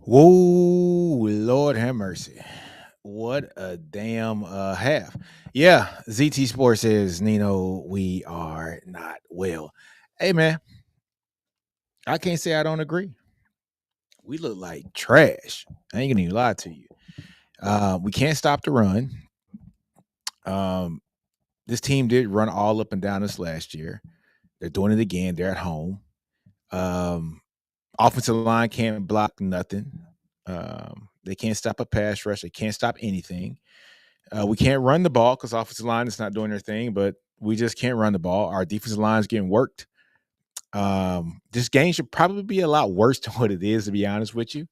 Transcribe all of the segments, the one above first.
Whoa, Lord have mercy. What a damn half. Yeah, ZT Sports says, Nino, we are not well. Hey, man, I can't say I don't agree. We look like trash. I ain't gonna even lie to you. We can't stop the run. Um, this team did run all up and down us last year. They're doing it again. They're at home. Um, Offensive line can't block nothing. They can't stop a pass rush. They can't stop anything. We can't run the ball because offensive line is not doing their thing, but we just can't run the ball. Our defensive line is getting worked. This game should probably be a lot worse than what it is, to be honest with you.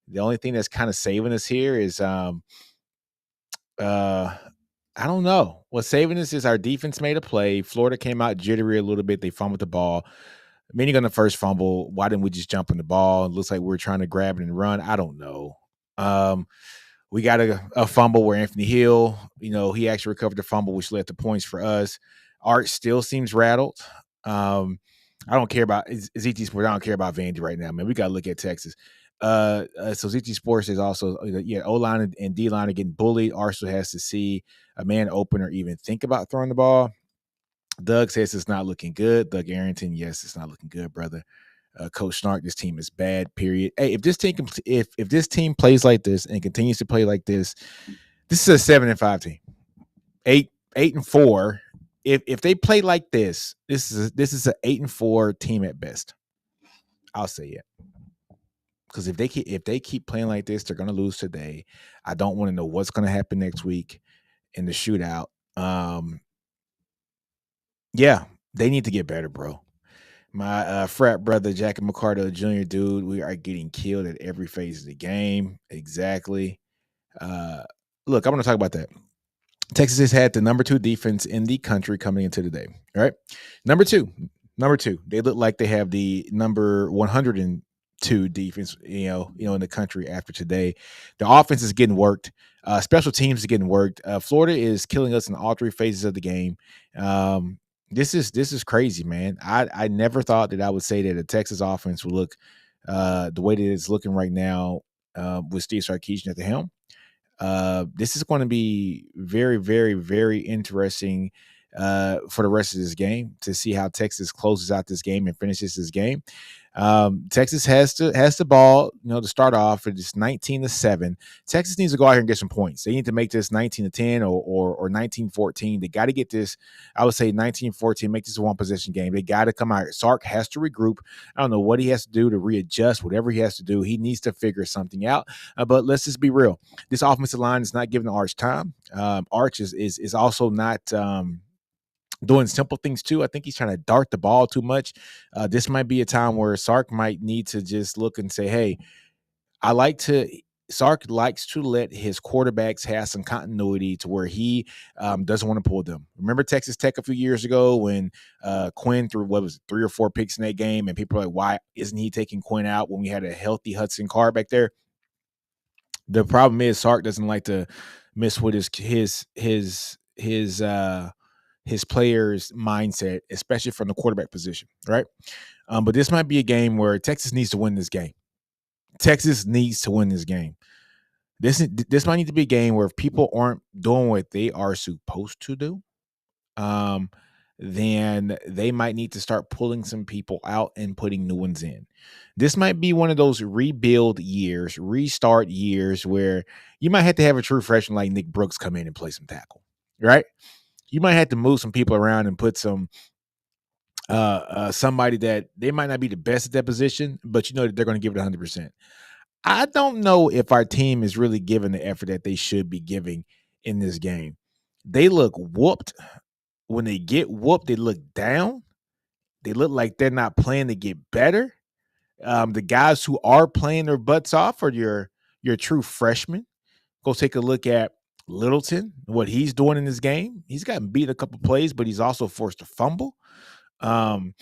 The only thing that's kind of saving us here is uh I don't know. What's saving us is our defense made a play. Florida came out jittery a little bit. They fumbled the ball. Meaning on the first fumble, why didn't we just jump on the ball? It looks like we are trying to grab it and run. I don't know. Um, we got a fumble where Anthony Hill, he actually recovered the fumble, which led to points for us. Art still seems rattled. I don't care about ZT Sports. I don't care about Vandy right now, man. We got to look at Texas. So ZT Sports is also, O line and D line are getting bullied. Arsenal has to see a man open or even think about throwing the ball. Doug says it's not looking good. Doug Arrington, yes, it's not looking good, brother. Coach Snark, this team is bad. Period. Hey, if this team plays like this and continues to play like this is a 7-5 team. 8-4. If they play like this is a 8-4 team at best. I'll say it. Because if they keep playing like this, they're gonna lose today. I don't want to know what's gonna happen next week in the shootout. Yeah, they need to get better, bro. My frat brother, Jackie McCarter Jr., dude, we are getting killed at every phase of the game. Exactly. Uh, Look, I'm going to talk about that. Texas has had the number 2 defense in the country coming into the day. All right. Number two, they look like they have the number 102 defense, in the country after today. The offense is getting worked. Special teams is getting worked. Florida is killing us in all 3 phases of the game. This is crazy, man. I never thought that I would say that a Texas offense would look the way that it's looking right now with Steve Sarkisian at the helm. This is going to be very, very, very interesting for the rest of this game to see how Texas closes out this game and finishes this game. Texas has the ball, to start off. It's 19-7. Texas needs to go out here and get some points. They need to make this 19-10 or 19-14. They got to get this. I would say 19-14. Make this a one possession game. They got to come out. Sark has to regroup. I don't know what he has to do to readjust. Whatever he has to do, he needs to figure something out. But let's just be real. This offensive line is not giving Arch time. Arch is also not. Doing simple things too. I think he's trying to dart the ball too much. This might be a time where Sark might need to just look and say, "Hey, Sark likes to let his quarterbacks have some continuity to where he doesn't want to pull them." Remember Texas Tech a few years ago when Quinn threw 3 or 4 picks in that game, and people are like, "Why isn't he taking Quinn out when we had a healthy Hudson Card back there?" The problem is Sark doesn't like to mess with his players' mindset, especially from the quarterback position, right? But this might be a game where Texas needs to win this game. Texas needs to win this game. This might need to be a game where if people aren't doing what they are supposed to do, um, then they might need to start pulling some people out and putting new ones in. This might be one of those rebuild years, restart years where you might have to have a true freshman like Nick Brooks come in and play some tackle, right? You might have to move some people around and put some somebody that they might not be the best at that position, but you know that they're going to give it 100%. I don't know if our team is really giving the effort that they should be giving in this game. They look whooped. When they get whooped, they look down. They look like they're not playing to get better. The guys who are playing their butts off are your true freshmen. Go take a look at Littleton, what he's doing in this game. He's gotten beat a couple plays, but he's also forced to fumble. Um,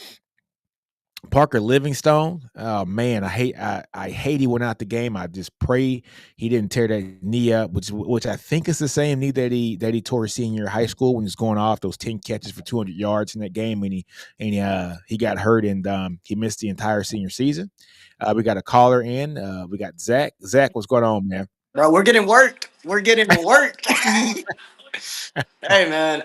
Parker Livingstone, oh man, I hate he went out the game. I just pray he didn't tear that knee up, which I think is the same knee that he tore his senior year of high school when he was going off those 10 catches for 200 yards in that game, and he got hurt and he missed the entire senior season. We got a caller in. We got Zach. Zach, what's going on, man? Bro, we're getting work. We're getting work. Hey man,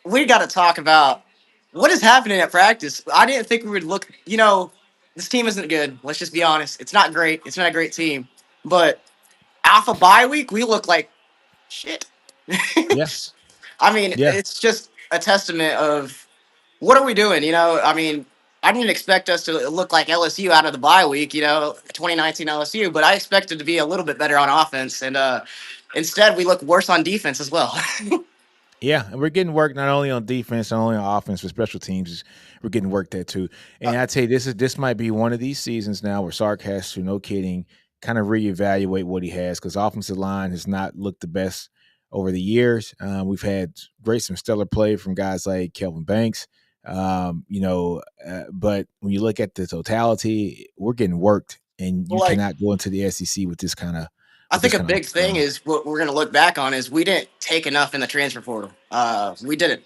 we got to talk about what is happening at practice. I didn't think we would look. This team isn't good. Let's just be honest. It's not great. It's not a great team. But off a bye week, we look like shit. Yeah, I mean, yeah, it's just a testament of what are we doing? I mean, I didn't expect us to look like LSU out of the bye week, 2019 LSU, but I expected to be a little bit better on offense. And instead, we look worse on defense as well. yeah. And we're getting work not only on defense, not only on offense, but special teams. We're getting work there too. And I tell you, this might be one of these seasons now where Sark has to, no kidding, kind of reevaluate what he has because offensive line has not looked the best over the years. We've had some stellar play from guys like Kelvin Banks. But when you look at the totality, we're getting worked, and you like, cannot go into the SEC with this kind of I think a big offensive thing line. is what we're going to look back on is we didn't take enough in the transfer portal. We didn't.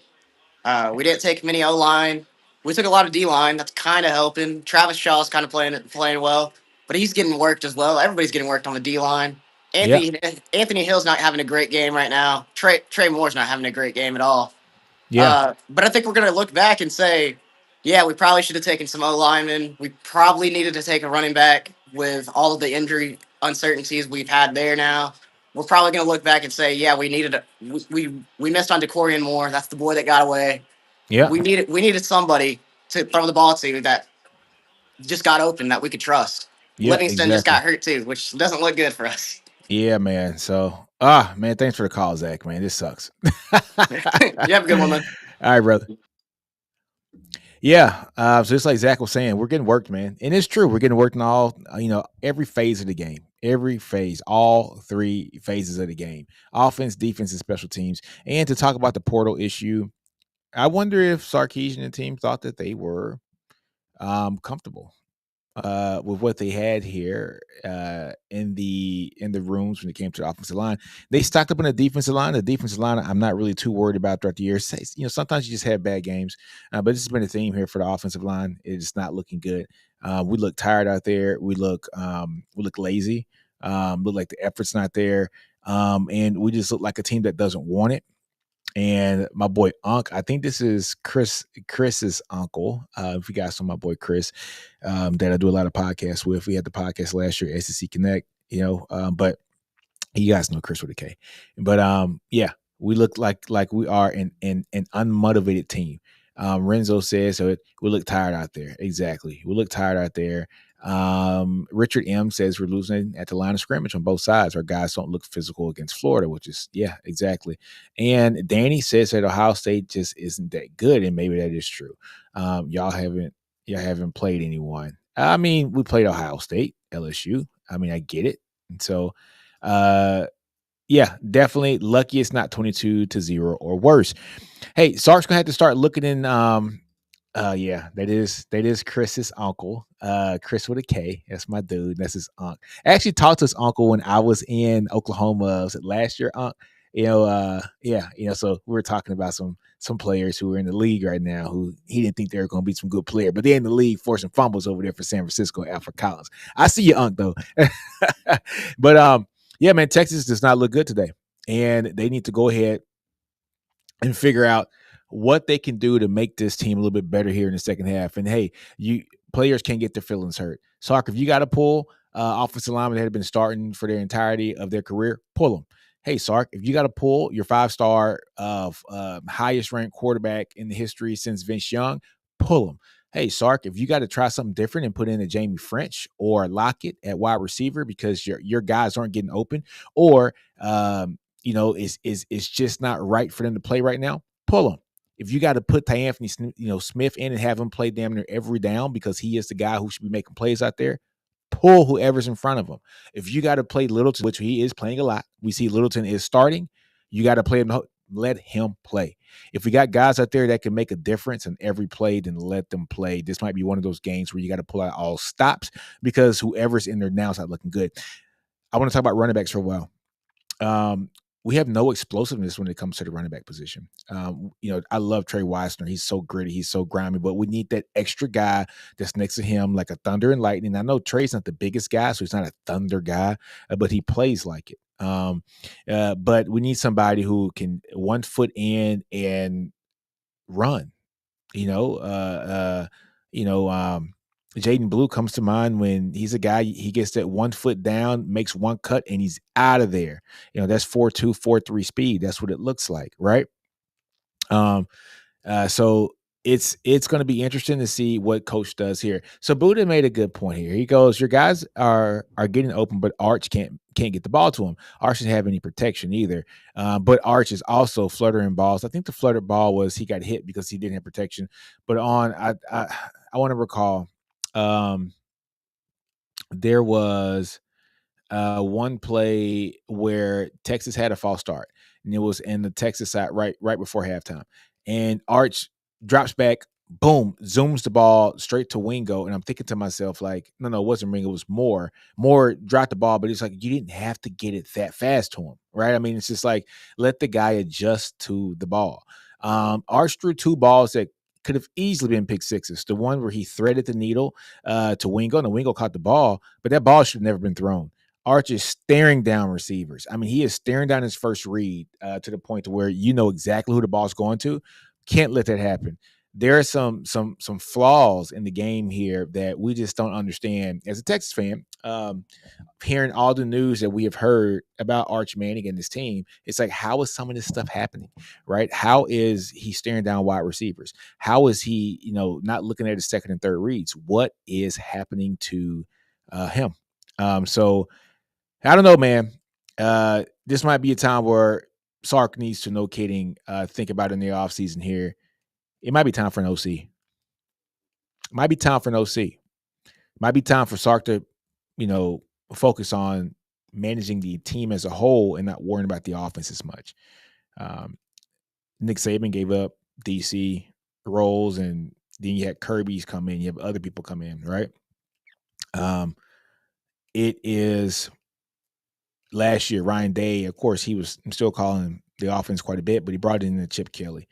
We didn't take many O line. We took a lot of D line. That's kind of helping. Travis Shaw's kind of playing well, but he's getting worked as well. Everybody's getting worked on the D line. Yeah, Anthony Hill's not having a great game right now. Trey Moore's not having a great game at all. yeah, But I think we're going to look back and say, yeah, we probably should have taken some O linemen. We probably needed to take a running back with all of the injury uncertainties we've had there now. We're probably going to look back and say, yeah, we missed on DeCorian Moore. That's the boy that got away. yeah, We needed somebody to throw the ball to that just got open that we could trust. yeah, Livingston just exactly. got hurt too, which doesn't look good for us. Yeah, man. So, man, thanks for the call, Zach. Man, this sucks. You have a good one, man. All right, brother. Yeah. So just like Zach was saying, we're getting worked, man, and it's true. We're getting worked in all, every phase of the game, every phase, all three phases of the game: offense, defense, and special teams. And to talk about the portal issue, I wonder if Sarkisian and the team thought that they were comfortable with what they had here in the rooms when it came to the offensive line. They stocked up on the defensive line. The defensive line, I'm not really too worried about throughout the year. Sometimes you just have bad games, but this has been a theme here for the offensive line. It's not looking good. We look tired out there. We look lazy. Look like the effort's not there, and we just look like a team that doesn't want it. And my boy Unc, I think this is Chris's uncle. If you guys know my boy Chris, that I do a lot of podcasts with. We had the podcast last year, SEC Connect, but you guys know Chris with a K. But yeah, we look like we are an unmotivated team. Renzo says so. We look tired out there. Exactly, we look tired out there. Richard M says we're losing at the line of scrimmage on both sides. Our guys don't look physical against Florida, which is exactly. And Danny says that Ohio State just isn't that good, and maybe that is true. Y'all haven't played anyone. I mean, we played Ohio State, LSU. I mean, I get it. And so, yeah, definitely lucky it's not 22-0 or worse. Hey, Sark's gonna have to start looking in. Yeah, that is Chris's uncle. Chris with a K. That's my dude. That's his uncle. I actually talked to his uncle when I was in Oklahoma. Was it last year, uncle? Yeah, so we were talking about some players who are in the league right now who he didn't think they were going to be some good player, but they're in the league forcing fumbles over there for San Francisco, Alfred Collins. I see your uncle though. But yeah, man, Texas does not look good today, and they need to go ahead and figure out what they can do to make this team a little bit better here in the second half. And hey, you players can't get their feelings hurt. Sark, if you got to pull offensive linemen that have been starting for their entirety of their career, pull them. Hey, Sark, if you got to pull your 5-star highest ranked quarterback in the history since Vince Young, pull them. Hey, Sark, if you got to try something different and put in a Jamie French or Lockett at wide receiver because your guys aren't getting open, or is just not right for them to play right now, pull them. If you got to put Anthony Smith in and have him play damn near every down because he is the guy who should be making plays out there, pull whoever's in front of him. If you got to play Littleton, which he is playing a lot, we see Littleton is starting. You got to play him Let him play. If we got guys out there that can make a difference in every play, then let them play. This might be one of those games where you got to pull out all stops because whoever's in there now is not looking good. I want to talk about running backs for a while. We have no explosiveness when it comes to the running back position. I love Trey Weissner. He's so gritty. He's so grimy, but we need that extra guy that's next to him, like a thunder and lightning. I know Trey's not the biggest guy, so he's not a thunder guy, but he plays like it. But we need somebody who can 1 foot in and run. You know, Jaden Blue comes to mind when he's a guy, he gets that 1 foot down, makes one cut, and he's out of there. That's 4.2, 4.3 speed. That's what it looks like, right? So it's going to be interesting to see what coach does here. So Buddha made a good point here. He goes, your guys are getting open, but Arch can't get the ball to him. Arch doesn't have any protection either. But Arch is also fluttering balls. I think the fluttered ball was he got hit because he didn't have protection. But I want to recall there was one play where Texas had a false start, and it was in the Texas side right before halftime. And Arch drops back, boom, zooms the ball straight to Wingo. And I'm thinking to myself, like, no, it wasn't Wingo, it was Moore. Moore dropped the ball, but it's like you didn't have to get it that fast to him, right? I mean, it's just like let the guy adjust to the ball. Arch threw 2 balls that could have easily been pick sixes. The one where he threaded the needle to Wingo, and Wingo caught the ball, but that ball should have never been thrown. Arch is staring down receivers. I mean, he is staring down his first read to the point to where you know exactly who the ball's going to. Can't let that happen. There are some flaws in the game here that we just don't understand. As a Texas fan, hearing all the news that we have heard about Arch Manning and his team, it's like, how is some of this stuff happening, right? How is he staring down wide receivers? How is he, not looking at his second and third reads? What is happening to him? So I don't know, man. This might be a time where Sark needs to, no kidding, think about in the offseason here. It might be time for an OC. It might be time for an OC. It might be time for Sark to, focus on managing the team as a whole and not worrying about the offense as much. Nick Saban gave up DC roles, and then you had Kirby's come in. You have other people come in, right? It is last year, Ryan Day, of course, he was still calling the offense quite a bit, but he brought in Chip Kelly.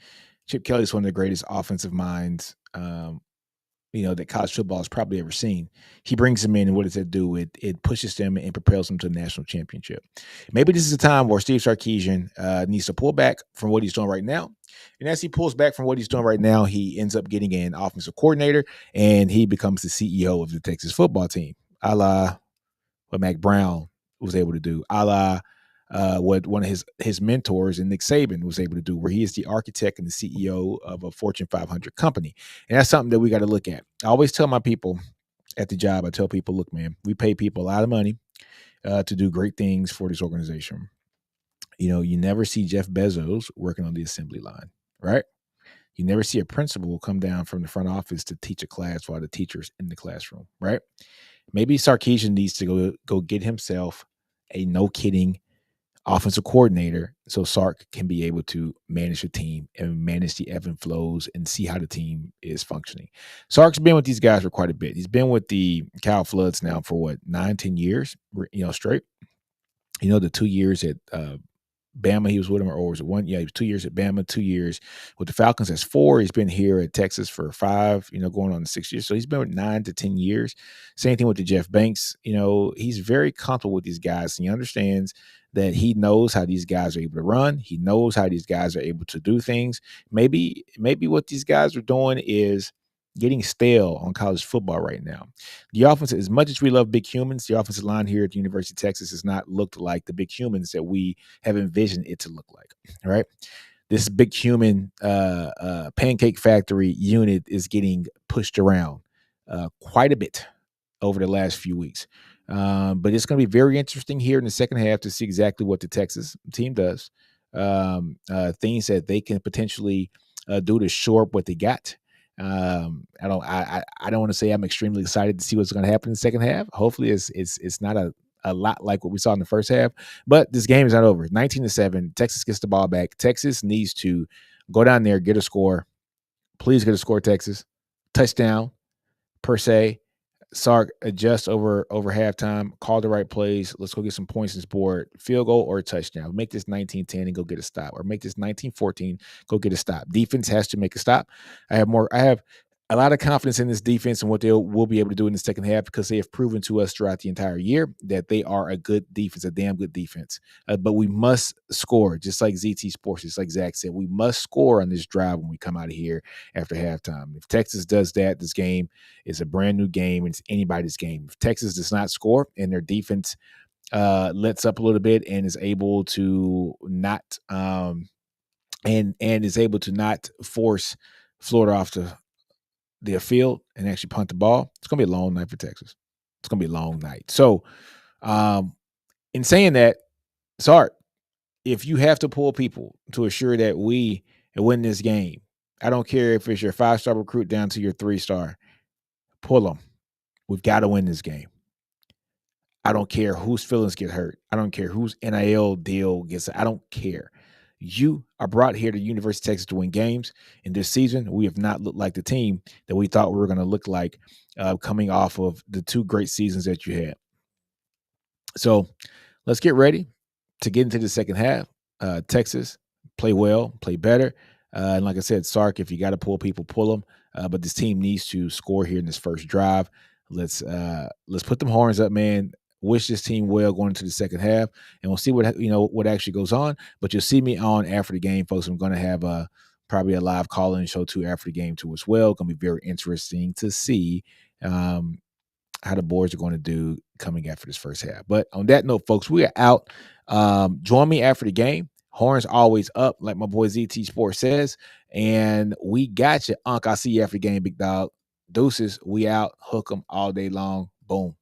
Chip Kelly is one of the greatest offensive minds, that college football has probably ever seen. He brings them in, and what does that do? It pushes them and propels them to the national championship. Maybe this is a time where Steve Sarkisian needs to pull back from what he's doing right now. And as he pulls back from what he's doing right now, he ends up getting an offensive coordinator, and he becomes the CEO of the Texas football team, a la what Mac Brown was able to do, a la what one of his mentors and Nick Saban was able to do, where he is the architect and the CEO of a Fortune 500 company. And that's something that we got to look at. I always tell my people at the job, I tell people, look, man, we pay people a lot of money to do great things for this organization. You never see Jeff Bezos working on the assembly line, right? You never see a principal come down from the front office to teach a class while the teacher's in the classroom, right? Maybe Sarkisian needs to go get himself a no-kidding offensive coordinator so Sark can be able to manage the team and manage the ebb and flows and see how the team is functioning. Sark's been with these guys for quite a bit. He's been with the Cal Floods now for 9-10 years, straight. The 2 years at Bama, he was with him, or was it 1? Yeah, he was 2 years at Bama, 2 years with the Falcons. That's 4. He's been here at Texas for 5, going on 6 years. So he's been with 9 to 10 years. Same thing with the Jeff Banks. He's very comfortable with these guys, and he understands that he knows how these guys are able to run. He knows how these guys are able to do things. Maybe what these guys are doing is getting stale on college football right now. The offense, as much as we love big humans, the offensive line here at the University of Texas has not looked like the big humans that we have envisioned it to look like. All right. This big human pancake factory unit is getting pushed around quite a bit over the last few weeks. But it's going to be very interesting here in the second half to see exactly what the Texas team does. Things that they can potentially do to shore up what they got. I don't want to say I'm extremely excited to see what's going to happen in the second half. Hopefully it's not a a lot like what we saw in the first half. But this game is not over. 19-7. Texas gets the ball back. Texas needs to go down there, get a score. Please get a score, Texas. Touchdown, per se. Sark adjust over halftime, call the right plays. Let's go get some points on this board. Field goal or a touchdown. Make this 19-10 and go get a stop, or make this 19-14, go get a stop. Defense has to make a stop. I have a lot of confidence in this defense and what they will be able to do in the second half, because they have proven to us throughout the entire year that they are a good defense, a damn good defense. But we must score, just like ZT Sports, just like Zach said. We must score on this drive when we come out of here after halftime. If Texas does that, this game is a brand new game. It's anybody's game. If Texas does not score and their defense lets up a little bit and is able to not and is able to not force Florida off their field and actually punt the ball, it's gonna be a long night for Texas. It's gonna be a long night. So, in saying that, Sark, if you have to pull people to assure that we win this game, I don't care if it's your 5-star recruit down to your 3-star, pull them. We've got to win this game. I don't care whose feelings get hurt. I don't care whose NIL deal gets. I don't care. You are brought here to University of Texas to win games. In this season, we have not looked like the team that we thought we were going to look like coming off of the 2 great seasons that you had. So let's get ready to get into the second half. Texas, play well, play better. And like I said, Sark, if you got to pull people, pull them. But this team needs to score here in this first drive. Let's put them horns up, man. Wish this team well going into the second half, and we'll see what actually goes on. But you'll see me on after the game, folks. I'm going to have probably a live call-in show too after the game too as well. Going to be very interesting to see how the boards are going to do coming after this first half. But on that note, folks, we are out. Join me after the game. Horns always up, like my boy ZT Sports says. And we got you, Unc. I'll see you after the game, big dog. Deuces, we out. Hook 'em all day long. Boom.